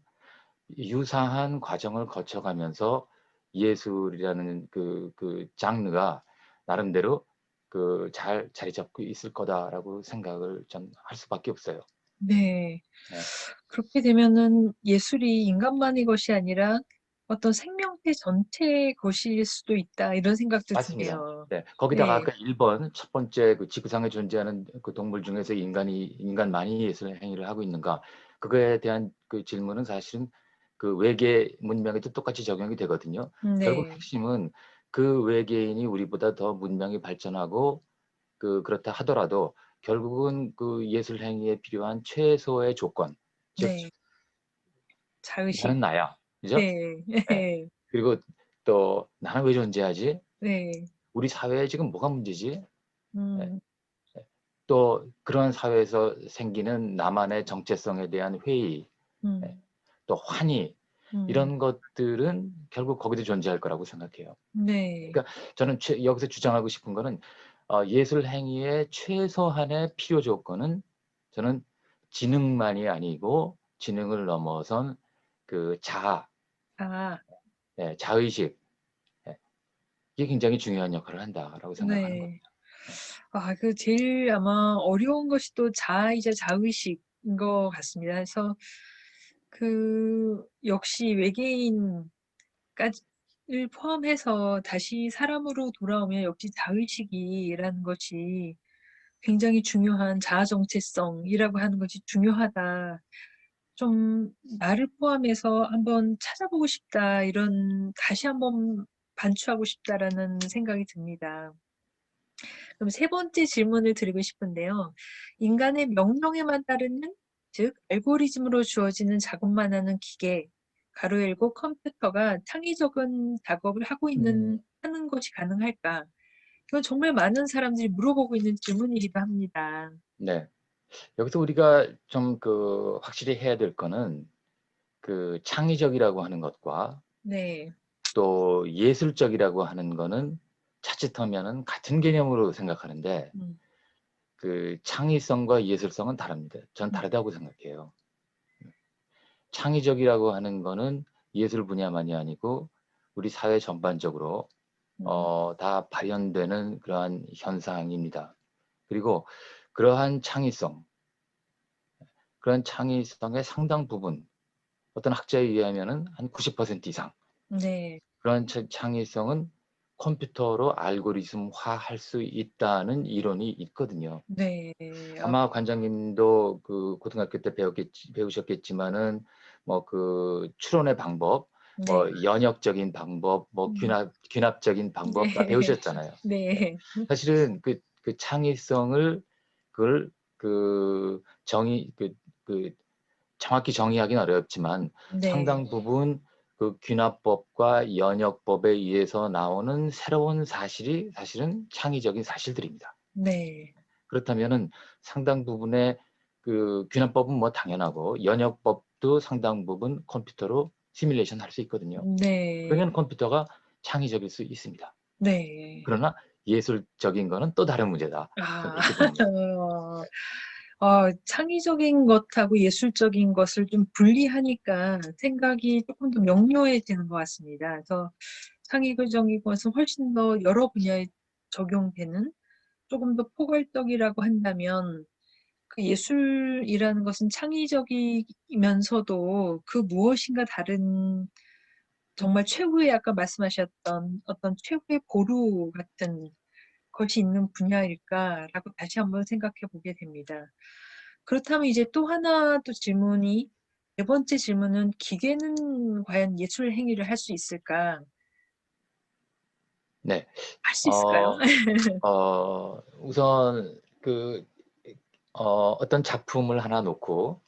유사한 과정을 거쳐가면서 예술이라는 그 장르가 나름대로 그 잘 자리 잡고 있을 거다라고 생각을 전 할 수밖에 없어요. 네. 네. 그렇게 되면은 예술이 인간만의 것이 아니라 어떤 생명체 전체의 것일 수도 있다 이런 생각도 맞습니다. 드네요. 네. 거기다가 네. 아까 1번 첫 번째 그 지구상에 존재하는 그 동물 중에서 인간만이 예술 행위를 하고 있는가? 그거에 대한 그 질문은 사실은 그 외계 문명에도 똑같이 적용이 되거든요. 결국 네. 핵심은 그 외계인이 우리보다 더 문명이 발전하고 그렇다 하더라도 결국은 그 예술 행위에 필요한 최소의 조건, 즉 네. 자의식. 나는 나야. 그죠? 네. 네. 네. 그리고 또 나는 왜 존재하지? 네. 우리 사회에 지금 뭐가 문제지? 네. 음. 또 그런 사회에서 생기는 나만의 정체성에 대한 회의, 예, 음. 또 환희 음. 이런 것들은 결국 거기도 존재할 거라고 생각해요. 네. 그러니까 저는 여기서 주장하고 싶은 거는 예술 행위의 최소한의 필요 조건은 저는 지능만이 아니고 지능을 넘어선 그 자아, 아. 예, 자의식, 예, 이게 굉장히 중요한 역할을 한다라고 생각하는 네. 겁니다. 예, 제일 아마 어려운 것이 또 자아이자 자의식인 것 같습니다. 그래서 역시 외계인까지 를 포함해서 다시 사람으로 돌아오면 역시 자의식이라는 것이 굉장히 중요한 자아 정체성이라고 하는 것이 중요하다. 좀 '나를 포함해서 한번 찾아보고 싶다.' 이런 '다시 한번 반추하고 싶다.'라는 생각이 듭니다. 그럼 세 번째 질문을 드리고 싶은데요. 인간의 명령에만 따르는, 즉 알고리즘으로 주어지는 작업만 하는 기계 가로 열고 컴퓨터가 창의적인 작업을 하는 것이 가능할까? 이건 정말 많은 사람들이 물어보고 있는 질문이기도 합니다. 네. 여기서 우리가 좀 확실히 해야 될 거는 그 창의적이라고 하는 것과 네. 또 예술적이라고 하는 거는 자칫하면은 같은 개념으로 생각하는데 음. 그 창의성과 예술성은 다릅니다. 전 음. 다르다고 생각해요. 창의적이라고 하는 거는 예술 분야만이 아니고 우리 사회 전반적으로 음. 다 발현되는 그러한 현상입니다. 그리고 그러한 그런 창의성의 상당 부분, 어떤 학자에 의하면은 한 90% 이상 네. 그런 창의성은 컴퓨터로 알고리즘화할 수 있다는 이론이 있거든요. 네. 아마 관장님도 그 고등학교 때 배우셨겠지만은 뭐 그 추론의 방법, 뭐 네. 연역적인 방법, 뭐 음. 귀납적인 방법 다 네. 배우셨잖아요. 네. 사실은 그 창의성을 그걸 그 정의 그 정확히 정의하기는 어렵지만 네. 상당 부분 그 귀납법과 연역법에 의해서 나오는 새로운 사실이 사실은 창의적인 사실들입니다. 네. 그렇다면은 상당 부분의 그 귀납법은 뭐 당연하고 연역법도 상당 부분 컴퓨터로 시뮬레이션 할 수 있거든요. 네. 그러면 컴퓨터가 창의적일 수 있습니다. 네. 그러나 예술적인 거는 또 다른 문제다. 저는 아. 이렇게 봅니다. 창의적인 것하고 예술적인 것을 좀 분리하니까 생각이 조금 더 명료해지는 것 같습니다. 그래서 창의적인 것은 훨씬 더 여러 분야에 적용되는, 조금 더 포괄적이라고 한다면 그 예술이라는 것은 창의적이면서도 그 무엇인가 다른, 정말 최후의, 아까 말씀하셨던 어떤 최후의 보루 같은 것이 있는 분야일까라고 다시 한번 생각해 보게 됩니다. 그렇다면 이제 또 하나 또 질문이, 네 번째 질문은 기계는 과연 예술 행위를 할 수 있을까? 네. 할 수 있을까요? 어 우선 어떤 작품을 하나 놓고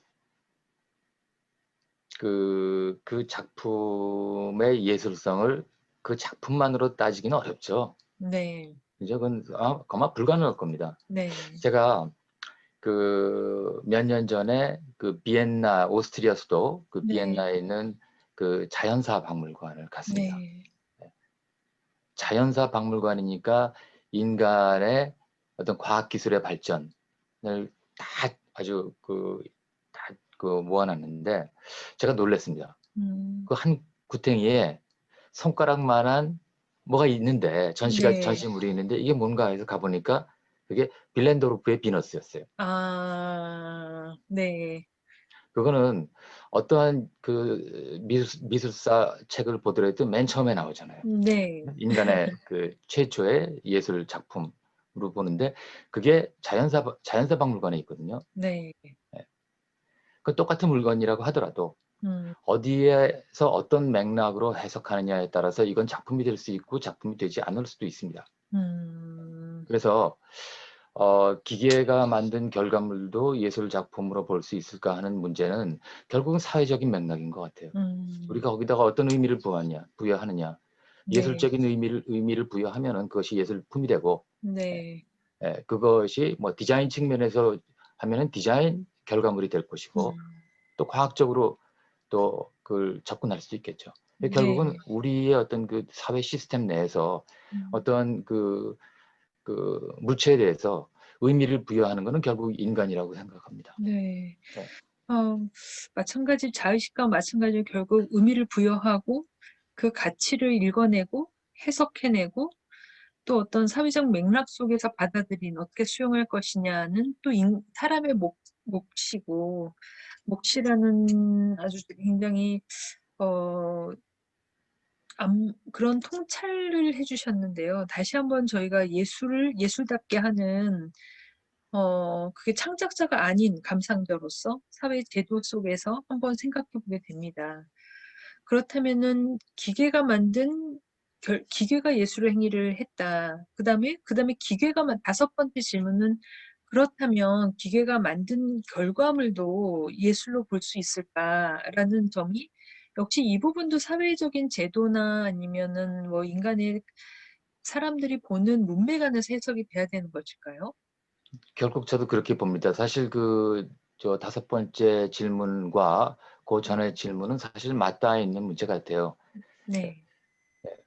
그 작품의 예술성을 그 작품만으로 따지기는 어렵죠. 네. 그죠? 그건 아마 불가능할 겁니다. 네. 제가 그 몇 년 전에 그 비엔나, 오스트리아 수도 그 네. 비엔나에 있는 그 자연사 박물관을 갔습니다. 네. 자연사 박물관이니까 인간의 어떤 과학기술의 발전을 다 아주 다 모아놨는데 제가 놀랐습니다. 음. 그 한 구탱이에 손가락만한 뭐가 있는데 네. 전시물이 있는데 이게 뭔가 해서 가보니까 그게 빌렌도르프의 비너스였어요. 네. 그거는 어떠한 그 미술사 책을 보더라도 맨 처음에 나오잖아요. 네. 인간의 그 최초의 예술 작품으로 보는데 그게 자연사 박물관에 있거든요. 네. 예. 그 똑같은 물건이라고 하더라도 음. 어디에서 어떤 맥락으로 해석하느냐에 따라서 이건 작품이 될 수 있고 작품이 되지 않을 수도 있습니다. 음. 그래서 기계가 만든 결과물도 예술 작품으로 볼 수 있을까 하는 문제는 결국은 사회적인 맥락인 것 같아요. 음. 우리가 거기다가 어떤 의미를 부여하느냐. 네. 예술적인 의미를 부여하면은 그것이 예술품이 되고, 예, 네. 그것이 뭐 디자인 측면에서 하면은 디자인 결과물이 될 것이고, 음. 또 과학적으로 또 그걸 접근할 수 있겠죠. 결국은 네. 우리의 어떤 그 사회 시스템 내에서 음. 어떤 그 물체에 대해서 의미를 부여하는 것은 결국 인간이라고 생각합니다. 네. 네. 어 마찬가지, 자의식과 마찬가지로 결국 의미를 부여하고 그 가치를 읽어내고 해석해내고 또 어떤 사회적 맥락 속에서 받아들인, 어떻게 수용할 것이냐는 또 사람의 몫이고, 몫이라는 아주 굉장히 어 그런 통찰을 해 주셨는데요. 다시 한번 저희가 예술을 예술답게 하는, 그게 창작자가 아닌 감상자로서 사회 제도 속에서 한번 생각해 보게 됩니다. 그렇다면은 기계가 예술의 행위를 했다. 그다음에 다섯 번째 질문은, 그렇다면 기계가 만든 결과물도 예술로 볼 수 있을까라는 점이, 역시 이 부분도 사회적인 제도나 아니면은 뭐 인간의, 사람들이 보는 문맥 안에서 해석이 돼야 되는 것일까요? 결국 저도 그렇게 봅니다. 사실 저 다섯 번째 질문과 그 전의 질문은 사실 맞닿아 있는 문제 같아요. 예, 네.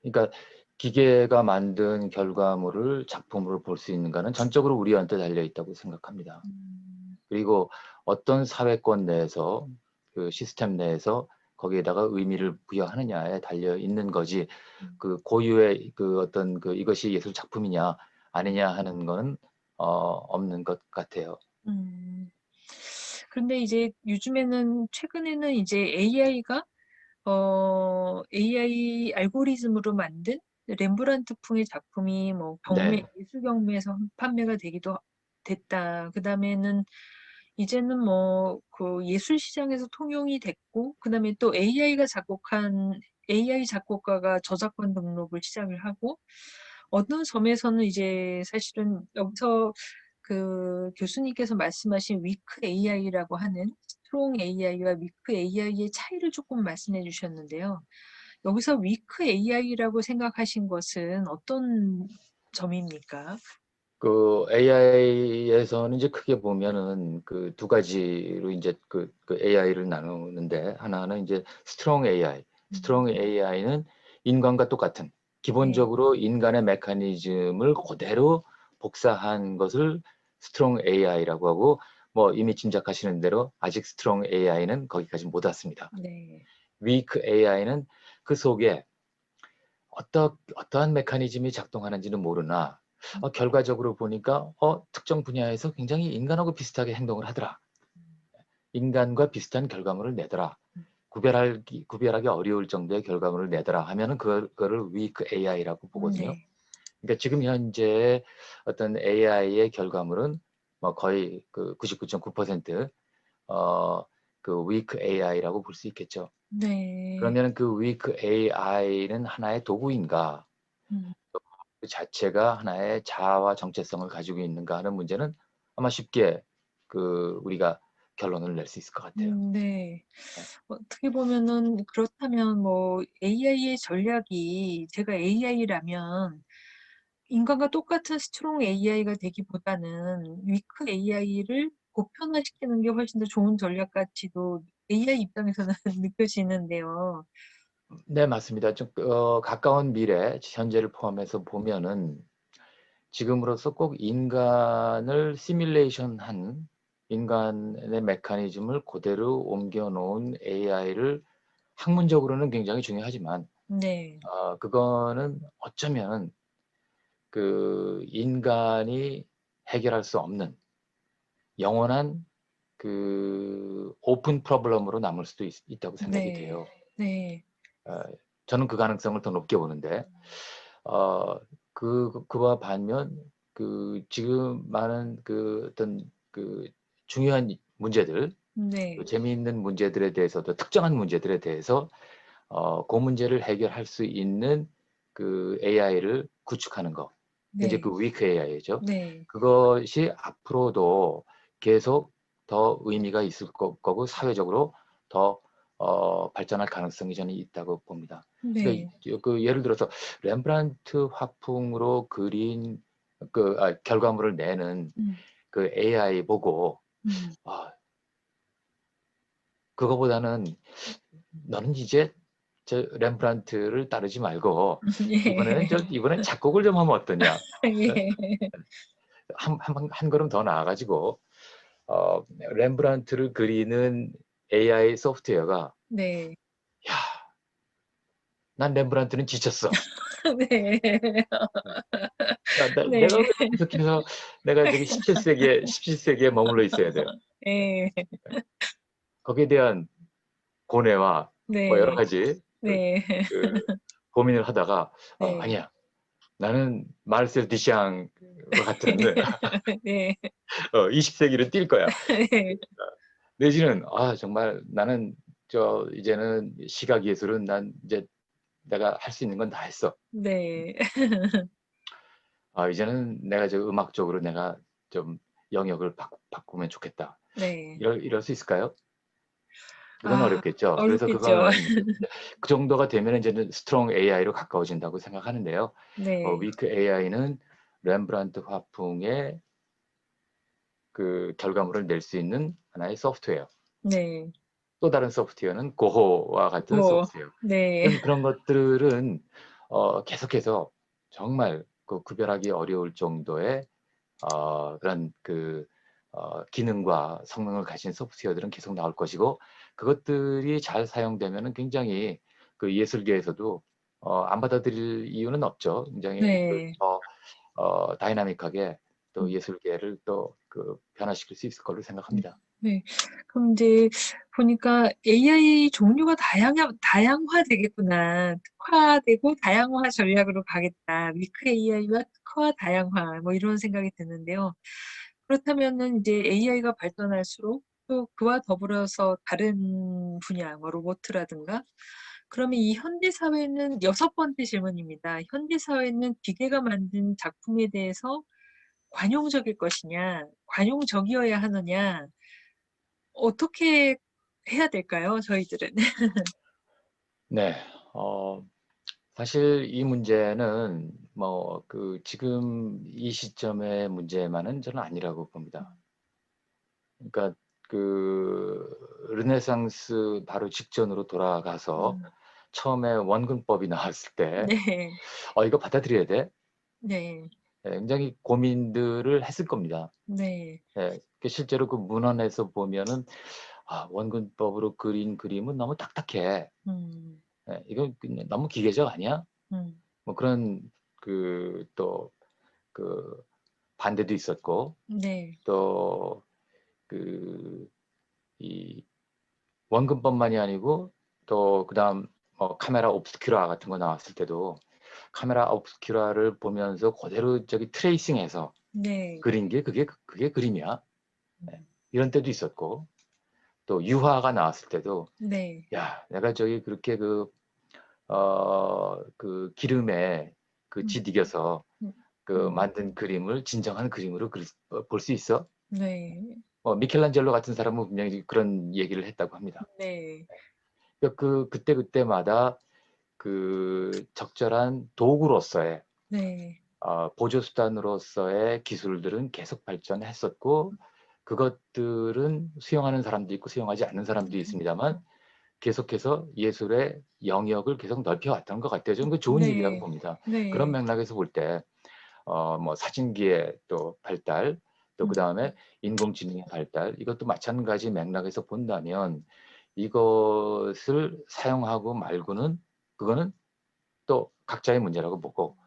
그러니까 기계가 만든 결과물을 작품으로 볼 수 있는가는 전적으로 우리한테 달려 있다고 생각합니다. 음. 그리고 어떤 사회권 내에서 그 시스템 내에서 거기에다가 의미를 부여하느냐에 달려 있는 거지 음. 그 고유의 그 어떤 이것이 예술 작품이냐 아니냐 하는 건 없는 것 같아요. 음. 그런데 이제 요즘에는, 최근에는 이제 AI 알고리즘으로 만든 렘브란트풍의 작품이 뭐 경매, 네. 예술 경매에서 판매가 되기도 됐다. 그다음에는 이제는 뭐 그 예술 시장에서 통용이 됐고, 그다음에 또 AI 작곡가가 저작권 등록을 시작을 하고, 어느 점에서는 이제 사실은 여기서 그 교수님께서 말씀하신 위크 AI라고 하는 스트롱 AI와 위크 AI의 차이를 조금 말씀해 주셨는데요. 여기서 위크 AI라고 생각하신 것은 어떤 점입니까? 그 AI에서는 이제 크게 보면은 그 두 가지로 이제 그 AI를 나누는데, 하나는 이제 스트롱 AI. 스트롱 음. AI는 인간과 똑같은 네. 기본적으로 인간의 메커니즘을 그대로 복사한 것을 스트롱 AI라고 하고, 뭐 이미 짐작하시는 대로 아직 스트롱 AI는 거기까지 못 왔습니다. 네. 위크 AI는 그 속에 어떠한 메커니즘이 작동하는지는 모르나 결과적으로 보니까 특정 분야에서 굉장히 인간하고 비슷하게 행동을 하더라. 인간과 비슷한 결과물을 내더라. 구별하기 어려울 정도의 결과물을 내더라 하면은 그거를 weak AI라고 보거든요. 네. 그러니까 지금 현재 어떤 AI의 결과물은 뭐 거의 그 99.9% 그 weak AI라고 볼 수 있겠죠. 네. 그러면 그 weak AI는 하나의 도구인가? 음. 그 자체가 하나의 자아와 정체성을 가지고 있는가 하는 문제는 아마 쉽게 우리가 결론을 낼 수 있을 것 같아요. 네. 네. 어떻게 보면은 그렇다면 뭐 AI의 전략이, 제가 AI라면 인간과 똑같은 스트롱 AI가 되기보다는 위크 AI를 보편화시키는 게 훨씬 더 좋은 전략 같이도 AI 입장에서는 느껴지는데요. 네, 맞습니다. 좀 가까운 미래, 현재를 포함해서 보면은 지금으로서 꼭 인간을 시뮬레이션한 인간의 메커니즘을 그대로 옮겨 놓은 AI를 학문적으로는 굉장히 중요하지만 네. 그거는 어쩌면 그 인간이 해결할 수 없는 영원한 그 오픈 프로블럼으로 남을 수도 있다고 생각이 네. 돼요. 네. 어, 저는 그 가능성을 더 높게 보는데, 그와 반면, 지금 많은 어떤 중요한 문제들, 네. 재미있는 문제들에 대해서도, 특정한 문제들에 대해서, 그 문제를 해결할 수 있는 그 AI를 구축하는 거. 이제 네. 그 weak AI죠. 네. 그것이 앞으로도 계속 더 의미가 있을 거고, 사회적으로 더 발전할 가능성이 저는 있다고 봅니다. 그러니까 네. 예를 들어서 렘브란트 화풍으로 그린 결과물을 내는 음. 그 AI 보고 음. 아, 그거보다는 너는 이제 저 렘브란트를 따르지 말고 이번엔 작곡을 좀 하면 어떠냐? 예. 한 걸음 더 나아가지고 렘브란트를 그리는 AI 소프트웨어가 네. 야, 난 렘브란트는 지쳤어. 네. 내가 네. 왜 계속해서 내가 저기 17세기에 머물러 있어야 돼요. 예. 거기에 대한 고뇌와 뭐 여러 네. 가지 네. 그 고민을 하다가 네. 아니야. 나는 마르셀 디샹 같은 네. 20세기를 뛸 거야. 네. 내지는 정말 나는 이제는 시각 예술은 난 이제 내가 할 수 있는 건 다 했어. 네. 이제는 내가 저 음악적으로 내가 좀 영역을 바꾸면 좋겠다. 네. 이럴 수 있을까요? 그건 아, 어렵겠죠. 그래서 어렵겠죠. 그거는 그 정도가 되면 이제는 스트롱 AI로 가까워진다고 생각하는데요. 네. 위크 AI는 렘브란트 화풍의 그 결과물을 낼 수 있는 하나의 소프트웨어. 네. 또 다른 소프트웨어는 고호와 같은 고. 소프트웨어. 네. 그런 것들은 계속해서 정말 그 구별하기 어려울 정도의 그런 기능과 성능을 가진 소프트웨어들은 계속 나올 것이고, 그것들이 잘 사용되면은 굉장히 그 예술계에서도 안 받아들일 이유는 없죠. 굉장히 네. 다이나믹하게 또 음. 예술계를 또 변화시킬 수 있을 걸로 음. 생각합니다. 네. 그럼 이제 보니까 'AI 종류가 다양화되겠구나. 특화되고 다양화 전략으로 가겠다. 위크 AI와 특화 다양화.' 뭐 이런 생각이 드는데요. 그렇다면은 이제 AI가 발전할수록 또 그와 더불어서 다른 분야 뭐 로보트라든가 그러면 이 현대 사회는 여섯 번째 질문입니다. 현대 사회는 기계가 만든 작품에 대해서 관용적일 것이냐, 관용적이어야 하느냐 어떻게 해야 될까요? 저희들은? 네. 어 사실 이 문제는 뭐 지금 이 시점의 문제만은 저는 아니라고 봅니다. 그러니까 르네상스 바로 직전으로 돌아가서 음. 처음에 원근법이 나왔을 때 네. '이거 받아들여야 돼?' 네. 굉장히 고민들을 했을 겁니다. 네. 예. 실제로 그 문헌에서 보면은 원근법으로 그린 그림은 너무 딱딱해. 음. 이건 그냥 너무 기계적 아니야?' 음. 뭐 그런 또 그 반대도 있었고, 네. 또 그 이 원근법만이 아니고 또 그다음 카메라 obscura 같은 거 나왔을 때도 카메라 obscura를 보면서 그대로 저기 트레이싱해서 네. 그린 게 그게 그림이야. 예. 음. 이런 때도 있었고, 또 유화가 나왔을 때도 네. '야, 내가 저기 그렇게 기름에 음. 짓 이겨서 음. 만든 그림을 진정한 그림으로 볼 수 있어?' 네. 미켈란젤로 같은 사람은 분명히 그런 얘기를 했다고 합니다. 네. 그러니까 그때그때마다 적절한 도구로서의 네. 보조 수단으로서의 기술들은 계속 발전했었고, 그것들은 수용하는 사람도 있고 수용하지 않는 사람도 있습니다만 계속해서 예술의 영역을 계속 넓혀 왔던 것 같아요. 저는 좋은 일이라고 네. 봅니다. 그런 네. 맥락에서 볼 때 뭐 사진기의 또 발달, 또 음. 그다음에 인공지능의 발달, 이것도 마찬가지 맥락에서 본다면 이것을 사용하고 말고는, 그거는 또 각자의 문제라고 보고,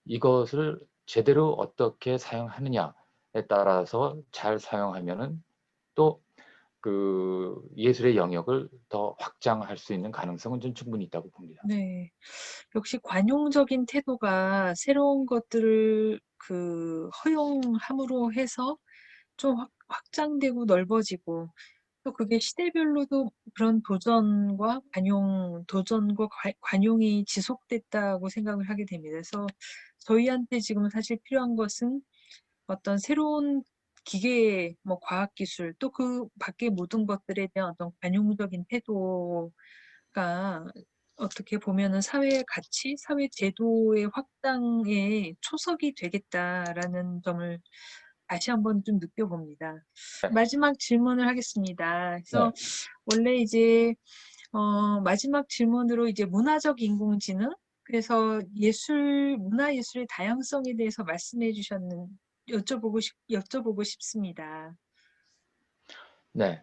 이것을 제대로 어떻게 사용하느냐에 따라서 잘 사용하면은 또 예술의 영역을 더 확장할 수 있는 가능성은 좀 충분히 있다고 봅니다. 네. 역시 관용적인 태도가 새로운 것들을 허용함으로 해서 좀 확장되고 넓어지고 또 그게 시대별로도 그런 도전과 관용이 지속됐다고 생각을 하게 됩니다. 그래서 저희한테 지금 사실 필요한 것은 어떤 새로운 기계, 뭐 과학 기술 또 그 밖의 모든 것들에 대한 어떤 관용적인 태도가 어떻게 보면은 '사회의 가치, 사회 제도의 확장에 초석이 되겠다.'라는 점을 다시 한번 좀 느껴봅니다. 마지막 질문을 하겠습니다. 네. 그래서 원래 이제 마지막 질문으로 이제 문화적 인공지능 그래서 문화예술의 다양성에 대해서 말씀해 주셨는 여쭤보고 싶습니다. 네.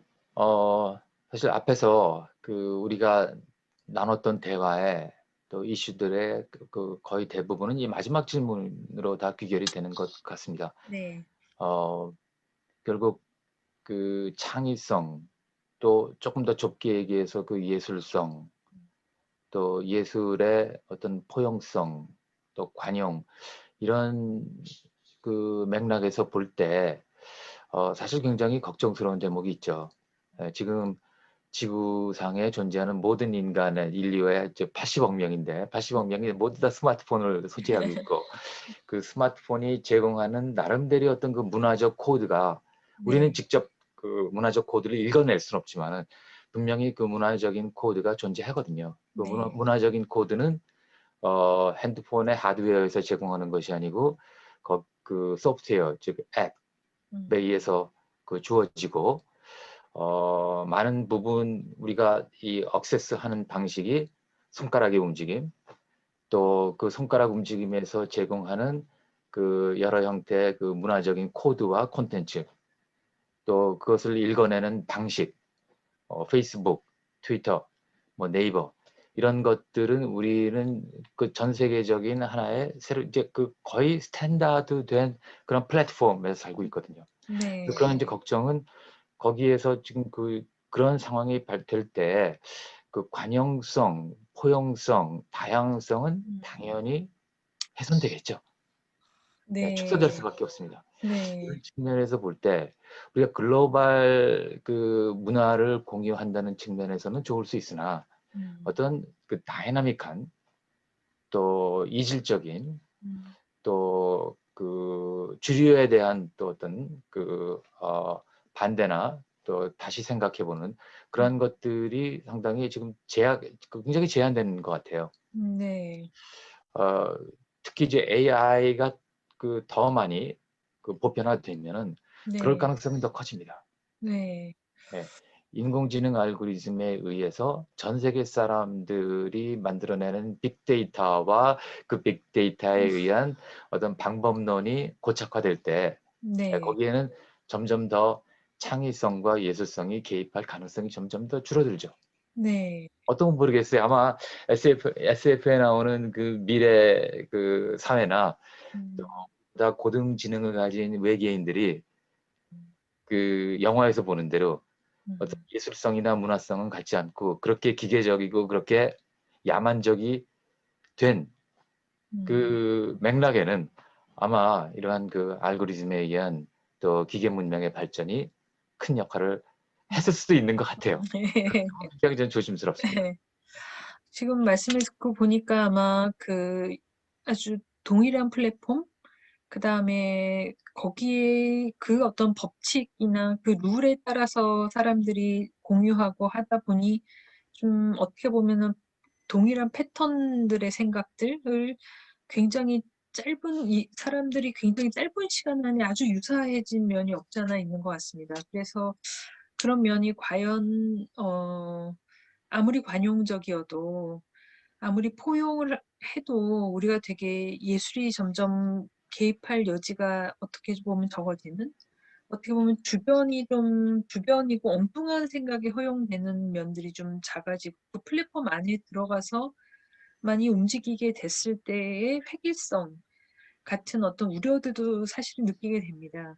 사실 앞에서 우리가 나눴던 대화의 또 이슈들의 거의 대부분은 이 마지막 질문으로 다 귀결이 되는 것 같습니다. 네. 어 결국 창의성, 또 조금 더 좁게 얘기해서 예술성, 또 예술의 어떤 포용성, 또 관용, 이런 맥락에서 볼 때 사실 굉장히 걱정스러운 대목이 있죠. 지금 지구상에 존재하는 모든 인류의 이제 80억 명인데, 80억 명이 모두 다 스마트폰을 소지하고 있고, 그 스마트폰이 제공하는 나름대로의 어떤 문화적 코드가, 우리는 네. 직접 문화적 코드를 읽어낼 수는 없지만은 분명히 문화적인 코드가 존재하거든요. 네. 문화적인 코드는 핸드폰의 하드웨어에서 제공하는 것이 아니고 소프트웨어, 즉 앱에 음. 의해서 주어지고, 많은 부분 우리가 이 액세스하는 방식이 손가락의 움직임, 또 손가락 움직임에서 제공하는 여러 형태의 문화적인 코드와 콘텐츠, 또 그것을 읽어내는 방식, 페이스북, 트위터, 뭐 네이버, 이런 것들은 우리는 전 세계적인 하나의 새로 이제 거의 스탠다드 된 그런 플랫폼에서 살고 있거든요. 네. 그런 이제 걱정은 거기에서 지금 그런 상황이 될 때 그 관용성, 포용성, 다양성은 당연히 훼손되겠죠. 네, 축소될 네. 수밖에 없습니다. 네. 그런 측면에서 볼 때 우리가 글로벌 문화를 공유한다는 측면에서는 좋을 수 있으나 음. 어떤 다이나믹한 또 이질적인 음. 또 주류에 대한 또 어떤 반대나 또 다시 생각해보는 그런 것들이 상당히 지금 굉장히 제한되는 것 같아요. 네. 특히 이제 AI가 더 많이 보편화되면은 그럴 네. 가능성이 더 커집니다. 네. 예. 인공지능 알고리즘에 의해서 전 세계 사람들이 만들어내는 빅데이터와 그 빅데이터에 의한 어떤 방법론이 고착화될 때 네. 거기에는 점점 더 창의성과 예술성이 개입할 가능성이 점점 더 줄어들죠. 네. 어떤 건 모르겠어요. 아마 SF에 나오는 미래 사회나 또 음. 보다 고등지능을 가진 외계인들이 영화에서 보는 대로 어떤 음. 예술성이나 문화성은 갖지 않고 그렇게 기계적이고 그렇게 야만적이 된 음. 맥락에는 아마 이러한 알고리즘에 의한 또 기계 문명의 발전이 큰 역할을 했을 수도 있는 것 같아요. 네. 굉장히 좀 조심스럽습니다. 네. 지금 말씀을 듣고 보니까 아마 아주 동일한 플랫폼, 그다음에 거기에 어떤 법칙이나 룰에 따라서 사람들이 공유하고 하다 보니 좀 어떻게 보면은 동일한 패턴들의 생각들을 굉장히 사람들이 굉장히 짧은 시간 안에 아주 유사해진 면이 없지 않아 있는 것 같습니다. 그래서 그런 면이 과연 아무리 관용적이어도 아무리 포용을 해도 우리가 되게 예술이 점점 개입할 여지가 어떻게 보면 적어지는, 어떻게 보면 주변이고 엉뚱한 생각이 허용되는 면들이 좀 작아지고 그 플랫폼 안에 들어가서 많이 움직이게 됐을 때의 획일성 같은 어떤 우려들도 사실은 느끼게 됩니다.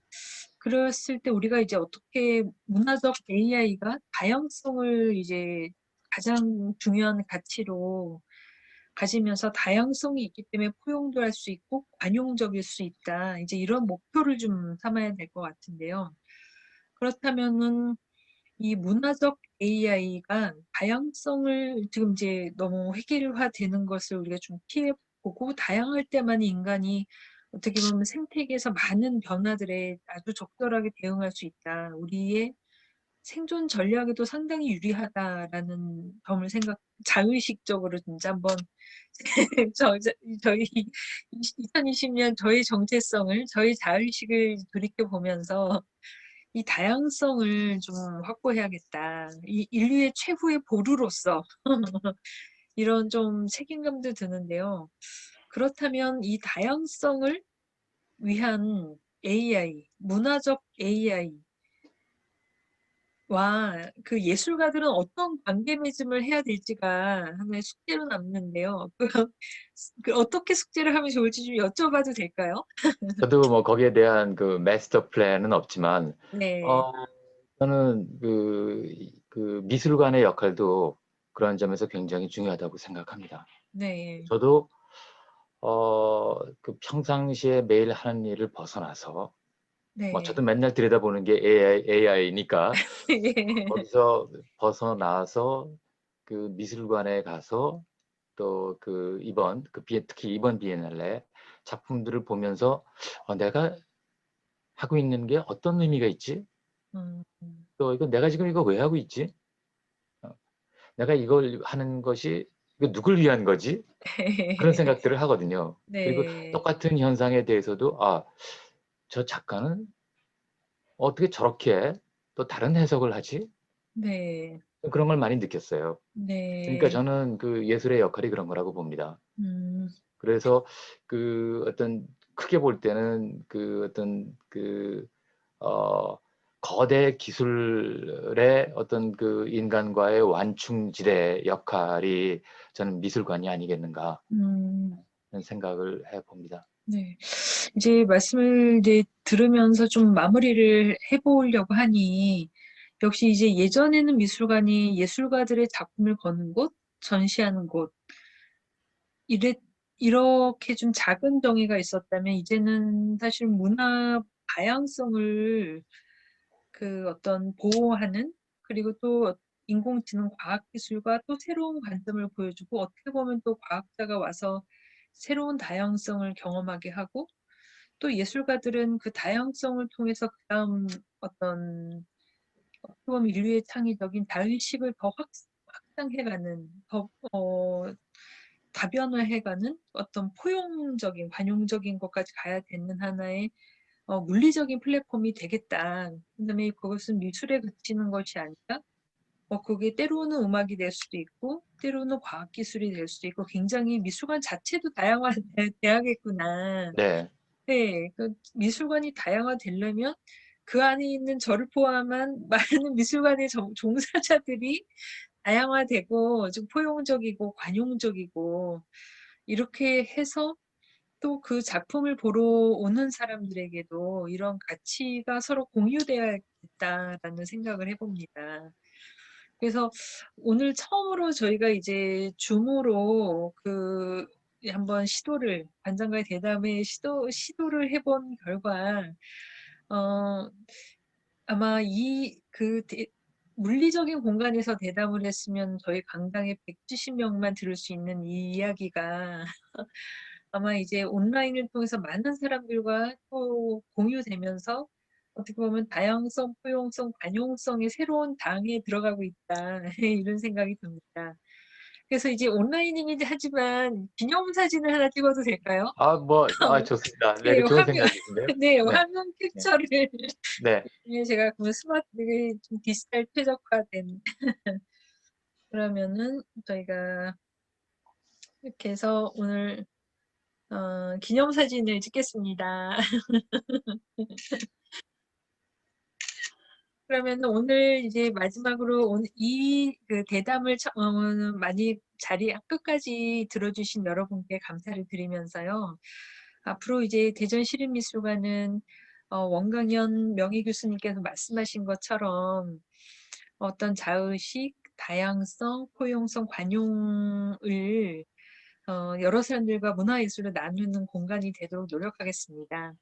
그랬을 때 우리가 이제 어떻게 문화적 AI가 다양성을 이제 가장 중요한 가치로 가지면서 다양성이 있기 때문에 포용도 할 수 있고 관용적일 수 있다. 이제 이런 목표를 좀 삼아야 될 것 같은데요. 그렇다면은 이 문화적 AI가 다양성을 지금 이제 너무 획일화되는 것을 우리가 좀 피해 보고 다양할 때만 인간이 어떻게 보면 생태계에서 많은 변화들에 아주 적절하게 대응할 수 있다. 우리의 생존 전략에도 상당히 유리하다라는 점을 자의식적으로 진짜 한번 저희 2020년 저희 정체성을, 저희 자의식을 돌이켜 보면서 이 다양성을 좀 확보해야겠다. 이 인류의 최후의 보루로서 이런 좀 책임감도 드는데요. 그렇다면 이 다양성을 위한 AI, 문화적 AI와 예술가들은 어떤 관계 맺음을 해야 될지가 하나의 숙제로 남는데요. 어떻게 숙제를 하면 좋을지 좀 여쭤봐도 될까요? 저도 뭐 거기에 대한 마스터 플랜은 없지만 네. 어, 저는 미술관의 역할도 그런 점에서 굉장히 중요하다고 생각합니다. 네. 저도 평상시에 매일 하는 일을 벗어나서 뭐 저도 네. 맨날 들여다보는 게 AI니까 예. 거기서 벗어나서 미술관에 가서 또 특히 이번 비엔날레 작품들을 보면서 내가 하고 있는 게 어떤 의미가 있지? 음. 또 내가 지금 이거 왜 하고 있지? 어, 내가 이걸 하는 것이 이거 누굴 위한 거지? 그런 생각들을 하거든요. 그리고 네. 똑같은 현상에 대해서도 저 작가는 어떻게 저렇게 또 다른 해석을 하지? 네. 그런 걸 많이 느꼈어요. 그러니까 네. 저는 예술의 역할이 그런 거라고 봅니다. 음. 그래서 어떤 크게 볼 때는 어, 거대 기술의 어떤 인간과의 완충지대 역할이 저는 미술관이 아니겠는가 음. 하는 생각을 해봅니다. 네. 이제 말씀을 이제 들으면서 좀 마무리를 해 보려고 하니 역시 이제 예전에는 미술관이 예술가들의 작품을 거는 곳, 전시하는 곳, 이래 이렇게 좀 작은 정의가 있었다면 이제는 사실 문화 다양성을 그 어떤 보호하는, 그리고 또 인공지능 과학기술과 또 새로운 관점을 보여주고, 어떻게 보면 또 과학자가 와서 새로운 다양성을 경험하게 하고, 또 예술가들은 그 다양성을 통해서 그다음 어떤 어떻게 보면 인류의 창의적인 자의식을 더 확장해가는, 더 다변화해가는 어떤 포용적인, 관용적인 것까지 가야 되는 하나의 물리적인 플랫폼이 되겠다. 그다음에 그것은 미술에 그치는 것이 아니라 그게 때로는 음악이 될 수도 있고 때로는 과학기술이 될 수도 있고, 굉장히 미술관 자체도 다양화돼야겠구나. 네. 네, 그 미술관이 다양화되려면 그 안에 있는 저를 포함한 많은 미술관의 종사자들이 다양화되고 좀 포용적이고 관용적이고, 이렇게 해서 또 그 작품을 보러 오는 사람들에게도 이런 가치가 서로 공유되어야겠다라는 생각을 해봅니다. 그래서 오늘 처음으로 저희가 이제 줌으로 그 한번 관장과의 대담회 시도를 해본 결과, 어, 아마 물리적인 공간에서 대담을 했으면 저희 강당에 170명만 들을 수 있는 이 이야기가 아마 이제 온라인을 통해서 많은 사람들과 또 공유되면서 어떻게 보면 다양성, 포용성, 관용성의 새로운 당에 들어가고 있다. 이런 생각이 듭니다. 그래서 이제 온라인이긴 하지만 기념사진을 하나 찍어도 될까요? 좋습니다. 네, 네, 그 좋은 생각이신데요. 네, 네, 화면 네, 캡처를 네. 제가 그러면 좀 디지털 최적화된 그러면은 저희가 이렇게 해서 오늘 기념사진을 찍겠습니다. 그러면 오늘 이제 마지막으로 오늘 그 대담을 많이 끝까지 들어주신 여러분께 감사를 드리면서요. 앞으로 이제 대전시립미술관은 원강현 명예교수님께서 말씀하신 것처럼 어떤 자의식, 다양성, 포용성, 관용을 여러 사람들과 문화예술을 나누는 공간이 되도록 노력하겠습니다.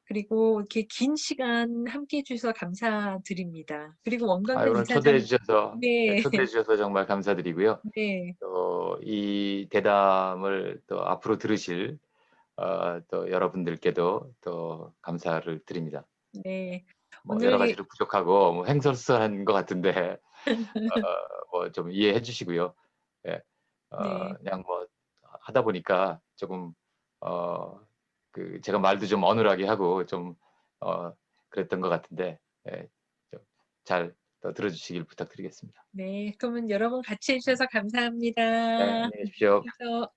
그리고 이렇게 긴 시간 함께 해주셔서 감사드립니다. 그리고 원광현 오늘 초대해 이사장, 주셔서, 네, 네, 초대해 주셔서 정말 감사드리고요. 네, 또 이 대담을 또 앞으로 들으실 또 여러분들께도 또 감사를 드립니다. 네. 뭐 여러 오늘, 가지로 부족하고 뭐 횡설수설한 것 같은데 뭐 좀 이해해 주시고요. 예, 네, 그냥 뭐 하다 보니까 조금 그 제가 말도 좀 어눌하게 하고 좀 그랬던 것 같은데, 예, 잘 들어주시길 부탁드리겠습니다. 네. 그러면 여러분 같이 해주셔서 네, 감사합니다. 안녕히 계십시오. 그래서